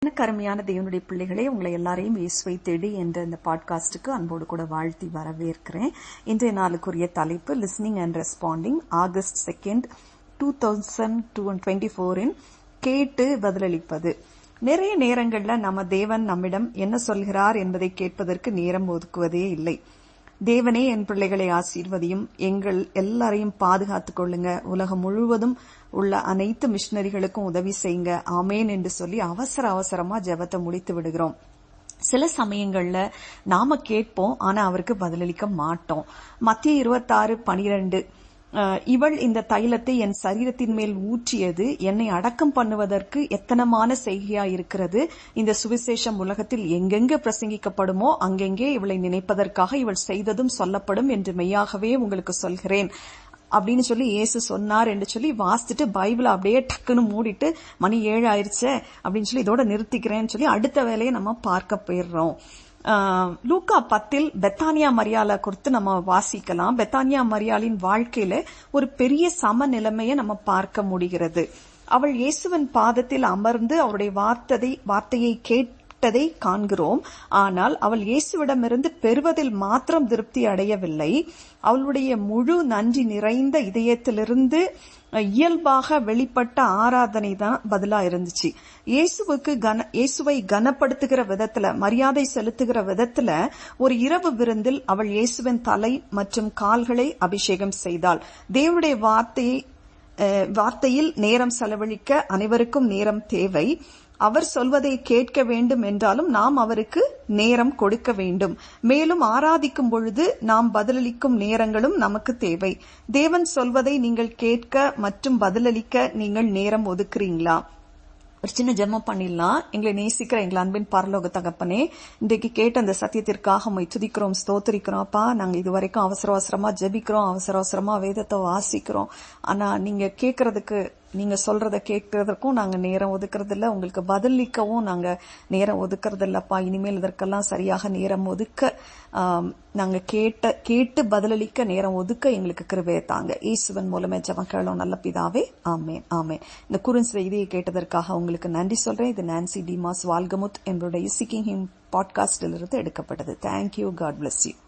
எனக்கு அருமையான தேவனுடைய பிள்ளைகளே, உங்களை எல்லாரையும் இயேசுவை தேடி என்ற இந்த பாட்காஸ்டுக்கு அன்போடு கூட வாழ்த்தி வரவேற்கிறேன். இன்றைய நாளுக்குரிய தலைப்பு லிஸ்னிங் அண்ட் ரெஸ்பாண்டிங். August 2, 2024 கேட்டு பதிலளிப்பது. நிறைய நேரங்கள்ல நம்ம தேவன் நம்மிடம் என்ன சொல்கிறார் என்பதை கேட்பதற்கு நேரம் ஒதுக்குவதே இல்லை. தேவனே என் பிள்ளைகளை ஆசீர்வதியும், எங்கள் எல்லாரையும் பாதுகாத்துக் கொள்ளுங்க, உலகம் முழுவதும் உள்ள அனைத்து மிஷனரிகளுக்கும் உதவி செய்யுங்க, ஆமேன் என்று சொல்லி அவசரமா ஜெபத்தை முடித்து விடுகிறோம். சில சமயங்கள்ல நாம கேட்போம், ஆனா அவருக்கு பதிலளிக்க மாட்டோம். மத்திய 26:12 இவள் இந்த தைலத்தை என் சரீரத்தின் மேல் ஊற்றியது என்னை அடக்கம் பண்ணுவதற்கு எத்தனமான செய்கையா இருக்கிறது. இந்த சுவிசேஷம் உலகத்தில் எங்கெங்க பிரசங்கிக்கப்படுமோ அங்கெங்கே இவளை நினைப்பதற்காக இவள் செய்ததும் சொல்லப்படும் என்று மெய்யாகவே உங்களுக்கு சொல்கிறேன் அப்படின்னு சொல்லி இயேசு சொன்னார் என்று சொல்லி வாசிச்சுட்டு பைபிளை அப்படியே டக்குன்னு மூடிட்டு மணி 7 ஆயிருச்சே அப்படின்னு சொல்லி இதோட நிறுத்திக்கிறேன்னு சொல்லி அடுத்த வேலையை நம்ம பார்க்க போயிடுறோம். லூக்கா 10 பெத்தானியா மரியாளை குறித்து நம்ம வாசிக்கலாம். பெத்தானியா மரியாளின் வாழ்க்கையில ஒரு பெரிய சமநிலைமையை நம்ம பார்க்க முடிகிறது. அவள் இயேசுவின் பாதத்தில் அமர்ந்து அவருடைய வார்த்தையை கேட்டதை காண்கிறோம். ஆனால் அவள் இயேசுவிடமிருந்து பெறுவதில் மாத்திரம் திருப்தி அடையவில்லை. அவளுடைய முழு நன்றி நிறைந்த இதயத்திலிருந்து இயல்பாக வெளிப்பட்ட ஆராதனை தான் பதிலா இருந்துச்சு. இயேசுவை கனப்படுத்துகிற விதத்துல, மரியாதை செலுத்துகிற விதத்துல ஒரு இரவு விருந்தில் அவள் இயேசுவின் தலை மற்றும் கால்களை அபிஷேகம் செய்தாள். தேவனுடைய வார்த்தையில் நேரம் செலவழிக்க அனைவருக்கும் நேரம் தேவை. அவர் சொல்வதை கேட்க வேண்டும் என்றாலும் நாம் அவருக்கு நேரம் கொடுக்க வேண்டும். மேலும் ஆராதிக்கும் பொழுது நாம் பதிலளிக்கும் நேரங்களும் நமக்கு தேவை. தேவன் சொல்வதை நீங்கள் கேட்க மற்றும் பதிலளிக்க நீங்கள் நேரம் ஒதுக்குறீங்களா? ஒரு சின்ன ஜெபம் பண்ணிடலாம். எங்களை நேசிக்கிற எங்கள் அன்பின் பரலோக தகப்பனே, இன்றைக்கு கேட்ட அந்த சத்தியத்திற்காக உம்மை துதிக்கிறோம், ஸ்தோத்திரிக்கிறோம். அப்பா, நாங்க இதுவரைக்கும் அவசரமா ஜெபிக்கிறோம், அவசரமா வேதத்தை வாசிக்கிறோம். ஆனா நீங்க கேட்கறதுக்கு, நீங்க சொல்றத கேட்கறதுக்கும் நாங்க நேரம் ஒதுக்குறது இல்ல, உங்களுக்கு பதிலளிக்கவும் நாங்க நேரம் ஒதுக்குறது இல்லப்பா. இனிமேல் இதற்கெல்லாம் சரியாக நேரம் ஒதுக்க, நாங்க கேட்டு பதிலளிக்க நேரம் ஒதுக்க எங்களுக்கு கிருபையை தாங்க. இயேசுவின் மூலமே ஜெபம் கேளோம் நல்ல பிதாவே, ஆமேன் ஆமேன். இந்த குறுஞ்செய்தியை கேட்டதற்காக உங்களுக்கு நன்றி சொல்றேன். இது நான்சி டிமாஸ் வால்கமுத் என்பவருடைய சீக்கிங் ஹிம் பாட்காஸ்டிலிருந்து எடுக்கப்பட்டது. தேங்க்யூ. God bless you.